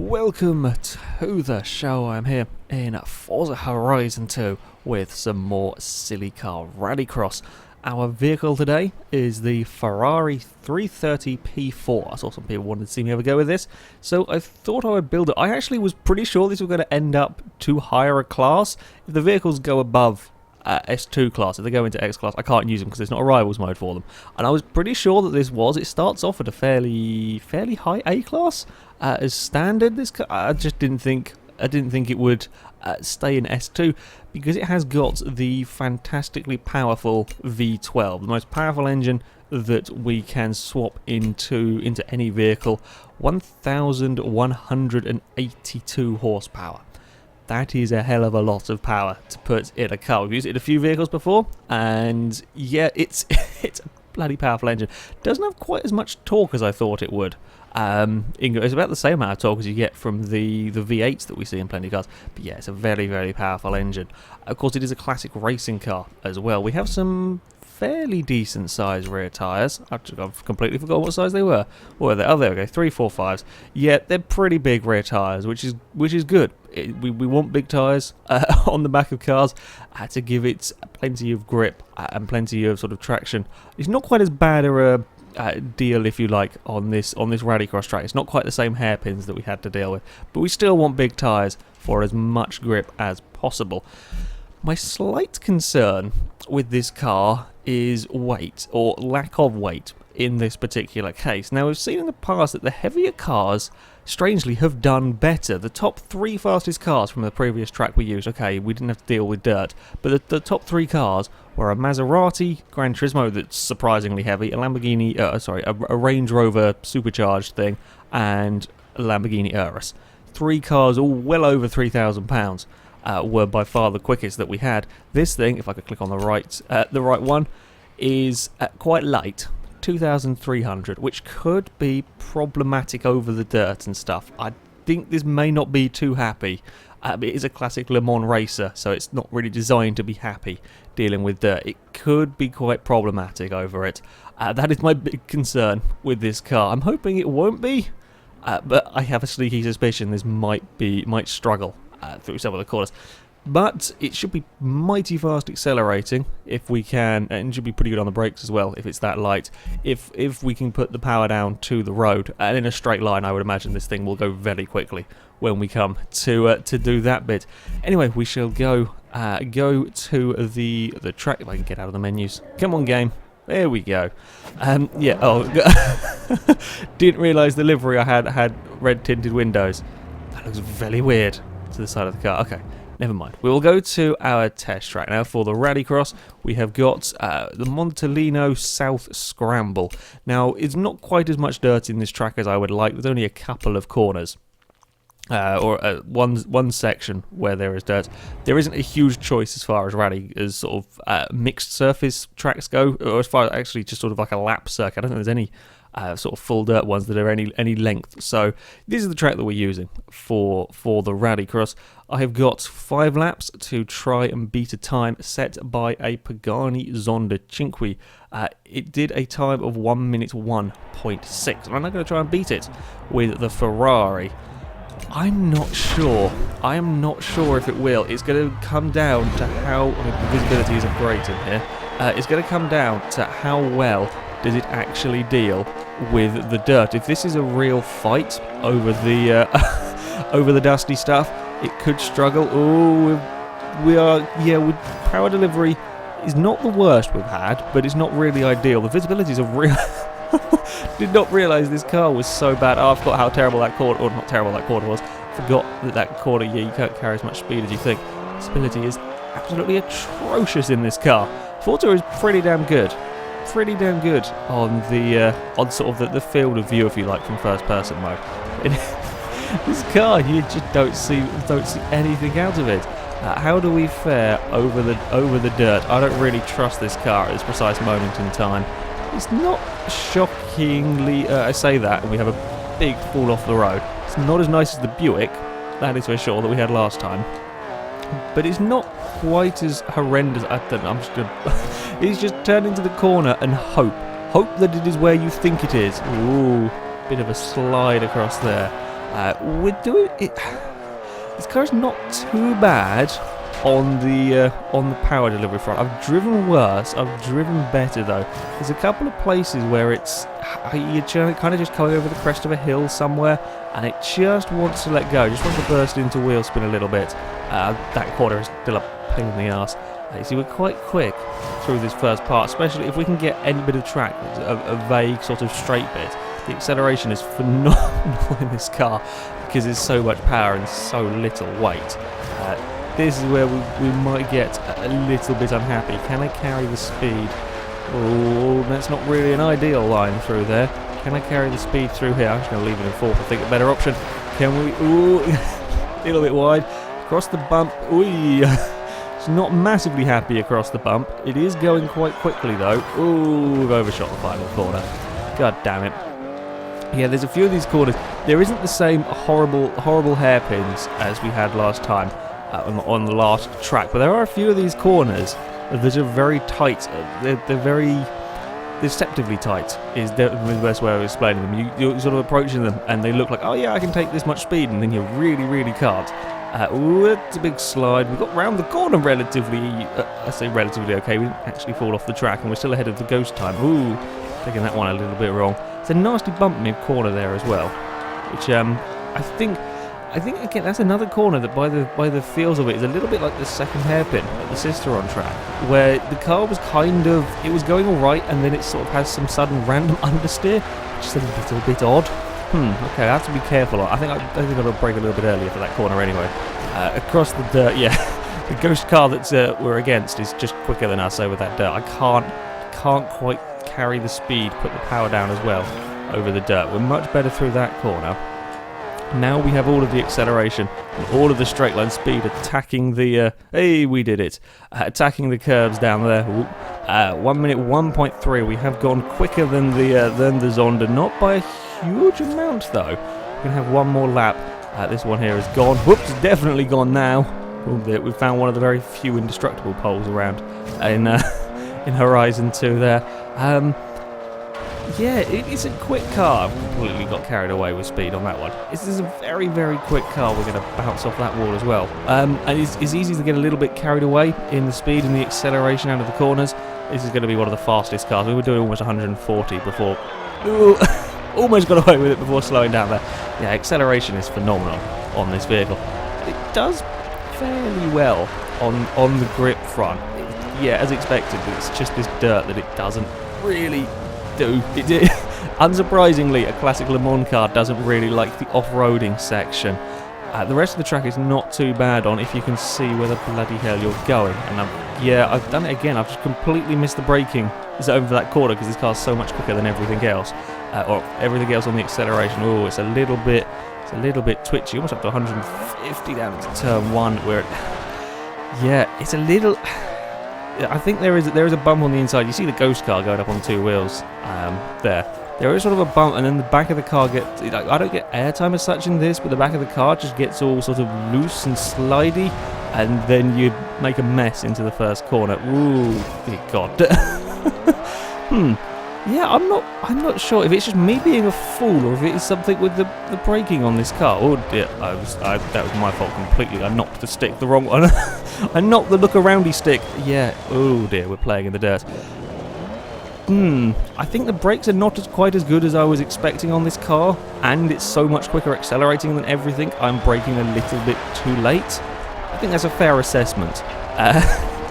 Welcome to the show. I'm here in Forza Horizon 2 with some more silly car rallycross. Our vehicle today is the Ferrari 330 P4. I saw some people wanted to see me have a go with this, so I thought I would build it. I actually was pretty sure this was going to end up too higher a class. If the vehicles go above S2 class, if they go into X class, I can't use them because there's not a rivals mode for them. And I was pretty sure that this was. It starts off at a fairly high A class as standard. This I just didn't think it would stay in S2 because it has got the fantastically powerful V12, the most powerful engine that we can swap into any vehicle. 1,182 horsepower. That is a hell of a lot of power to put in a car. We've used it in a few vehicles before, and yeah, it's a bloody powerful engine. Doesn't have quite as much torque as I thought it would. It's about the same amount of torque as you get from the V8s that we see in plenty of cars. But yeah, it's a very powerful engine. Of course, it is a classic racing car as well. We have some fairly decent sized rear tyres. I've completely forgot what size they were. What were they? Oh, there we go, 3, 4, 5s. Yeah, they're pretty big rear tyres, which is good. We want big tyres on the back of cars to give it plenty of grip and plenty of sort of traction. It's not quite as bad a deal, if you like, on this rallycross track. It's not quite the same hairpins that we had to deal with, but we still want big tyres for as much grip as possible. My slight concern with this car is weight, or lack of weight, in this particular case. Now, we've seen in the past that the heavier cars, strangely, have done better. The top 3 fastest cars from the previous track we used, okay, we didn't have to deal with dirt, but the top 3 cars were a Maserati Gran Turismo that's surprisingly heavy, a Lamborghini, a Range Rover supercharged thing, and a Lamborghini Urus. 3 cars, all well over £3,000. Were by far the quickest that we had. This thing, if I could click on the right one, is quite light, 2,300, which could be problematic over the dirt and stuff. I think this may not be too happy. It is a classic Le Mans racer, so it's not really designed to be happy dealing with dirt. It could be quite problematic over it. That is my big concern with this car. I'm hoping it won't be, but I have a sneaky suspicion this might struggle through some of the corners, but it should be mighty fast accelerating if we can, and should be pretty good on the brakes as well if it's that light. If we can put the power down to the road and in a straight line, I would imagine this thing will go very quickly when we come to do that bit. Anyway, we shall go to the track. If I can get out of the menus, come on, game. There we go. Yeah. Oh, didn't realise the livery I had red tinted windows. That looks very weird to the side of the car. Okay, never mind. We will go to our test track now. For the rallycross, we have got the Montellino South Scramble. Now, it's not quite as much dirt in this track as I would like. There's only a couple of corners, or one section where there is dirt. There isn't a huge choice as far as sort of mixed surface tracks go, or as far as actually just sort of like a lap circuit. I don't think there's any sort of full dirt ones that are any length. So this is the track that we're using for the rallycross. I have got 5 laps to try and beat a time set by a Pagani Zonda Cinque. It did a time of 1 minute 1.6, and I'm not going to try and beat it with the Ferrari. I'm not sure. I am not sure if it will. It's going to come down to how the visibility isn't great in here. It's going to come down to how well does it actually deal with the dirt. If this is a real fight over the over the dusty stuff, it could struggle. Oh, with power delivery is not the worst we've had, but it's not really ideal. The visibility is a real. Did not realise this car was so bad. Oh, I forgot how terrible that corner, or not terrible that corner was. Forgot that corner, yeah, you can't carry as much speed as you think. Visibility is absolutely atrocious in this car. Forza is pretty damn good on the sort of the field of view, if you like, from first person mode. In this car, you just don't see anything out of it. How do we fare over the dirt? I don't really trust this car at this precise moment in time. It's not shockingly, I say that, and we have a big fall off the road. It's not as nice as the Buick, that is for sure, that we had last time. But it's not quite as horrendous. I don't know, I'm just gonna... It's just turn into the corner and hope that it is where you think it is. Ooh, bit of a slide across there. We're doing it. This car's not too bad on the power delivery front. I've driven worse. I've driven better though. There's a couple of places where you're kind of just coming over the crest of a hill somewhere, and it just wants to let go. Just wants to burst into wheel spin a little bit. That corner is still a pain in the arse. You see, we're quite quick through this first part, especially if we can get any bit of track, a vague sort of straight bit. The acceleration is phenomenal in this car because there's so much power and so little weight. This is where we might get a little bit unhappy. Can I carry the speed? Oh, that's not really an ideal line through there. Can I carry the speed through here? I'm just going to leave it in fourth. I think a better option. Can we? Ooh, a little bit wide. Across the bump. Ooh. It's not massively happy across the bump. It is going quite quickly though. Ooh, we've overshot the final corner. God damn it. Yeah, there's a few of these corners. There isn't the same horrible hairpins as we had last time on the last track, but there are a few of these corners that are very tight. They're very deceptively tight is the best way of explaining them. You're sort of approaching them and they look like, oh yeah, I can take this much speed, and then you really can't. Ooh, it's a big slide. We got round the corner relatively, I say relatively okay. We didn't actually fall off the track and we're still ahead of the ghost time. Ooh, taking that one a little bit wrong. It's a nasty bump mid-corner there as well, which I think again that's another corner that by the feels of it is a little bit like the second hairpin at the Cisteron track, where the car was it was going all right, and then it sort of has some sudden random understeer, which is a little bit odd. Okay, I have to be careful. I think I've got to brake a little bit earlier for that corner anyway. Across the dirt, yeah, the ghost car that we're against is just quicker than us over that dirt. I can't quite carry the speed, put the power down as well over the dirt. We're much better through that corner. Now we have all of the acceleration and all of the straight line speed attacking the hey, we did it, attacking the curbs down there. 1 minute 1.3. We have gone quicker than the Zonda, not by a huge amount though. We're gonna have one more lap. This one here is gone. Whoops, definitely gone now. We found one of the very few indestructible poles around in Horizon 2 there. Yeah, it's a quick car. I've completely got carried away with speed on that one. This is a very quick car. We're going to bounce off that wall as well. And it's easy to get a little bit carried away in the speed and the acceleration out of the corners. This is going to be one of the fastest cars. We were doing almost 140 before. Ooh, almost got away with it before slowing down there. Yeah, acceleration is phenomenal on this vehicle. It does fairly well on the grip front. Yeah, as expected, it's just this dirt that it doesn't really do. Unsurprisingly, a classic Le Mans car doesn't really like the off-roading section. The rest of the track is not too bad on if you can see where the bloody hell you're going. And I've done it again. I've just completely missed the braking zone for that corner because this car's so much quicker than everything else, or everything else on the acceleration. Oh, it's a little bit twitchy. Almost up to 150 down into turn one. It's a little. I think there is a bump on the inside. You see the ghost car going up on two wheels there. There is sort of a bump, and then the back of the car gets... I don't get airtime as such in this, but the back of the car just gets all sort of loose and slidey, and then you make a mess into the first corner. Ooh, dear God. Yeah, I'm not sure if it's just me being a fool or if it is something with the braking on this car. Oh dear, that was my fault completely. I knocked the stick the wrong one. I knocked the look-aroundy stick. Yeah, oh dear, we're playing in the dirt. I think the brakes are not quite as good as I was expecting on this car, and it's so much quicker accelerating than everything. I'm braking a little bit too late. I think that's a fair assessment.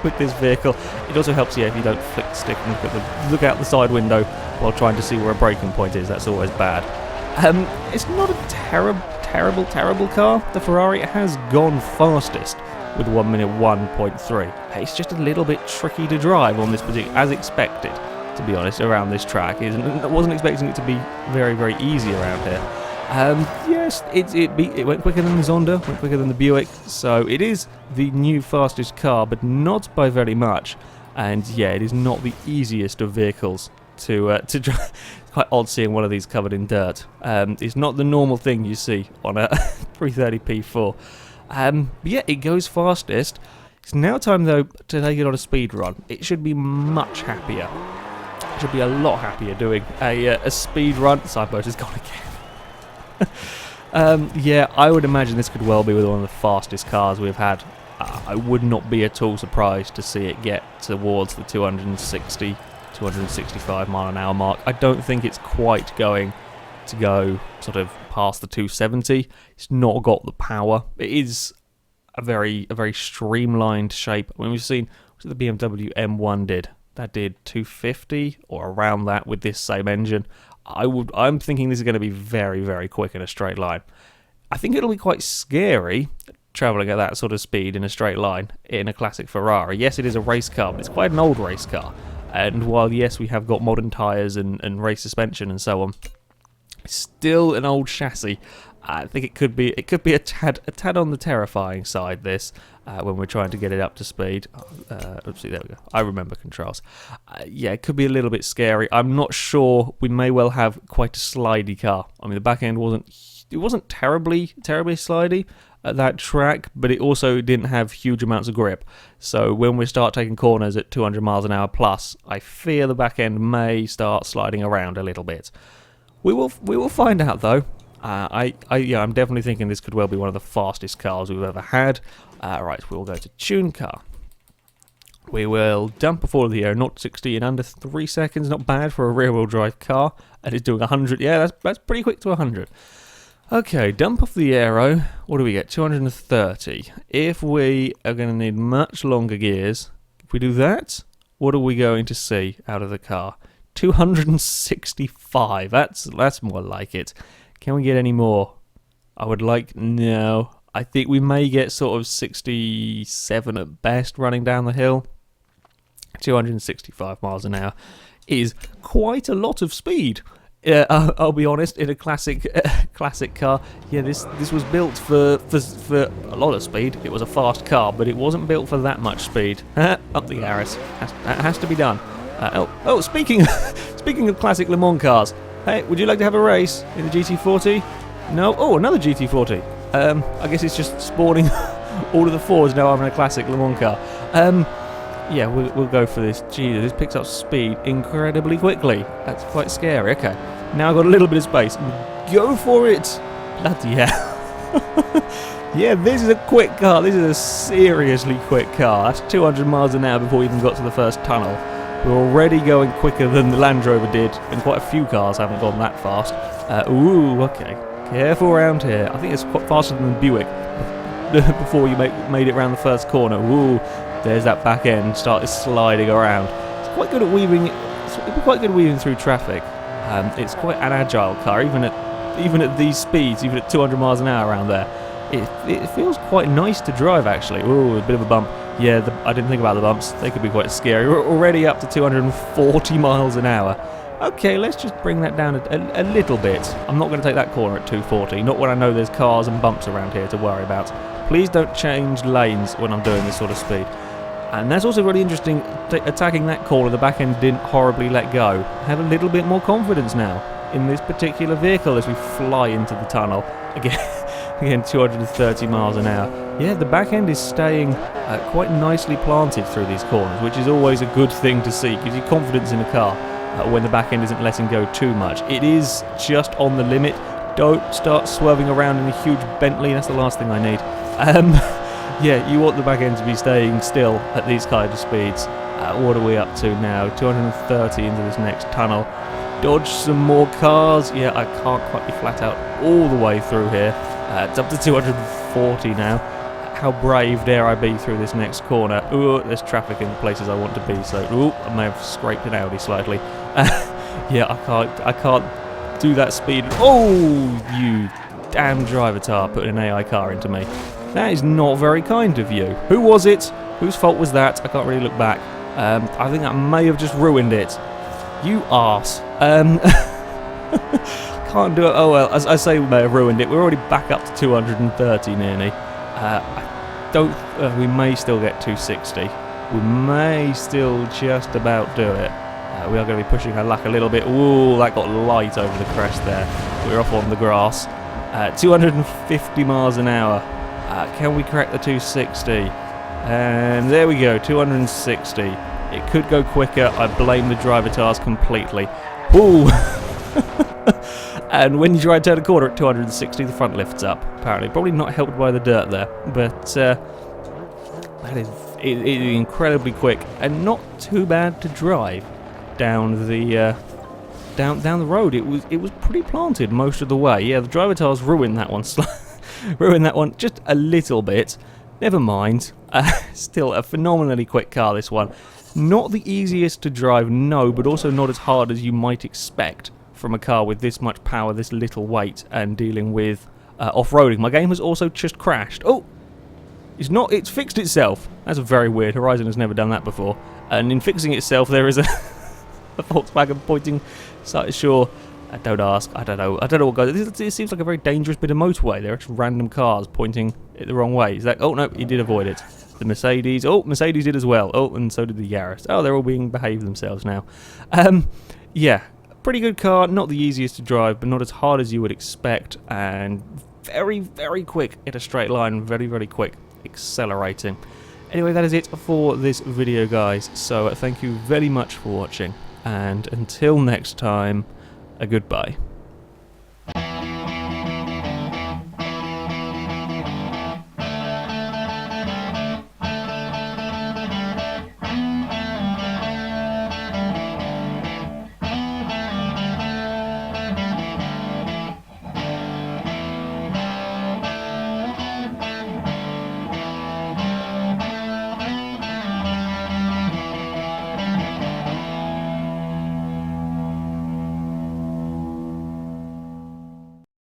With this vehicle, it also helps you if you don't flick the stick and look out the side window while trying to see where a braking point is. That's always bad. It's not a terrible car. The Ferrari has gone fastest with 1 minute 1.3. It's just a little bit tricky to drive on this particular, as expected, to be honest, around this track. I wasn't expecting it to be very easy around here. Yes, it went quicker than the Zonda, went quicker than the Buick, so it is the new fastest car, but not by very much. And yeah, it is not the easiest of vehicles to drive. It's quite odd seeing one of these covered in dirt. It's not the normal thing you see on a 330p4. But yeah, it goes fastest. It's now time though to take it on a speed run. It should be much happier. It should be a lot happier doing a speed run. Side motor's gone again. Yeah, I would imagine this could well be one of the fastest cars we've had. I would not be at all surprised to see it get towards the 260, 265 mile an hour mark. I don't think it's quite going to go sort of past the 270. It's not got the power. It is a very streamlined shape. I mean, we've seen what the BMW M1 did. That did 250 or around that with this same engine. I'm thinking this is going to be very quick in a straight line. I think it'll be quite scary travelling at that sort of speed in a straight line in a classic Ferrari. Yes, it is a race car, but it's quite an old race car. And while, yes, we have got modern tyres and race suspension and so on, it's still an old chassis. I think it could be a tad on the terrifying side, this, when we're trying to get it up to speed. Oopsie, there we go. I remember controls. Yeah, it could be a little bit scary. I'm not sure. We may well have quite a slidey car. I mean, the back end wasn't terribly slidey at that track, but it also didn't have huge amounts of grip. So when we start taking corners at 200 miles an hour plus, I fear the back end may start sliding around a little bit. We will find out though. Yeah, I'm definitely thinking this could well be one of the fastest cars we've ever had. Right, we'll go to tune car. We will dump before the air, 0-60 in under 3 seconds. Not bad for a rear-wheel drive car. And it's doing 100. Yeah, that's pretty quick to 100. Okay, dump off the aero. What do we get? 230. If we are going to need much longer gears, if we do that, what are we going to see out of the car? 265. That's more like it. Can we get any more? I would like... No. I think we may get sort of 67 at best running down the hill. 265 miles an hour is quite a lot of speed. I'll be honest, in a classic car, yeah, this was built for a lot of speed. It was a fast car, but it wasn't built for that much speed. Up the arrows. That has to be done. Speaking of classic Le Mans cars, hey, would you like to have a race in the GT40? No? Oh, another GT40. I guess it's just spawning all of the Fords now having a classic Le Mans car. Yeah, we'll go for this. Jesus, this picks up speed incredibly quickly. That's quite scary. Okay, now I've got a little bit of space. Go for it! Bloody hell. Yeah, this is a quick car. This is a seriously quick car. That's 200 miles an hour before we even got to the first tunnel. We're already going quicker than the Land Rover did, and quite a few cars haven't gone that fast. Okay. Careful around here. I think it's quite faster than the Buick before you made it around the first corner. Ooh, there's that back end started sliding around. It's quite good at weaving. It's quite good at weaving through traffic. It's quite an agile car, even at these speeds, even at 200 miles an hour around there. It feels quite nice to drive actually. Ooh, a bit of a bump. Yeah, I didn't think about the bumps. They could be quite scary. We're already up to 240 miles an hour. Okay, let's just bring that down a little bit. I'm not going to take that corner at 240, not when I know there's cars and bumps around here to worry about. Please don't change lanes when I'm doing this sort of speed. And that's also really interesting, attacking that corner, the back end didn't horribly let go. I have a little bit more confidence now in this particular vehicle as we fly into the tunnel. Again 230 miles an hour. Yeah, the back end is staying quite nicely planted through these corners, which is always a good thing to see. Gives you confidence in a car. When the back end isn't letting go too much. It is just on the limit. Don't start swerving around in a huge Bentley. That's the last thing I need. Yeah, you want the back end to be staying still at these kind of speeds. What are we up to now? 230 into this next tunnel. Dodge some more cars. Yeah, I can't quite be flat out all the way through here. It's up to 240 now. How brave dare I be through this next corner? Ooh, there's traffic in the places I want to be, so ooh, I may have scraped an Audi slightly. Yeah, I can't do that speed. Oh, you damn driver tar putting an AI car into me. That is not very kind of you. Who was it? Whose fault was that? I can't really look back. I think I may have just ruined it. You arse. Can't do it. Oh well, as I say, we may have ruined it. We're already back up to 230 nearly. We may still get 260. We may still just about do it. We are going to be pushing our luck a little bit. Ooh, that got light over the crest there. We're off on the grass. 250 miles an hour. Can we crack the 260? And there we go, 260. It could go quicker. I blame the driver tars completely. Ooh. And when you try and turn a corner at 260, the front lifts up, apparently. Probably not helped by the dirt there, but that is incredibly quick and not too bad to drive down the down the road. It was pretty planted most of the way. Yeah, the driver tiles ruined that one. Ruined that one just a little bit. Never mind. Still a phenomenally quick car, this one. Not the easiest to drive, no, but also not as hard as you might expect from a car with this much power, this little weight, and dealing with off-roading. My game has also just crashed. Oh! It's fixed itself. That's very weird. Horizon has never done that before. And in fixing itself, there is a Volkswagen pointing sure. Don't ask. I don't know what goes. This seems like a very dangerous bit of motorway. There are just random cars pointing it the wrong way. Is that? Oh no, he did avoid it. The Mercedes. Oh, Mercedes did as well. Oh, and so did the Yaris. Oh, they're all being behave themselves now. Yeah, pretty good car. Not the easiest to drive, but not as hard as you would expect, and very, very quick in a straight line. Very, very quick, accelerating. Anyway, that is it for this video, guys. So thank you very much for watching, and until next time, a goodbye.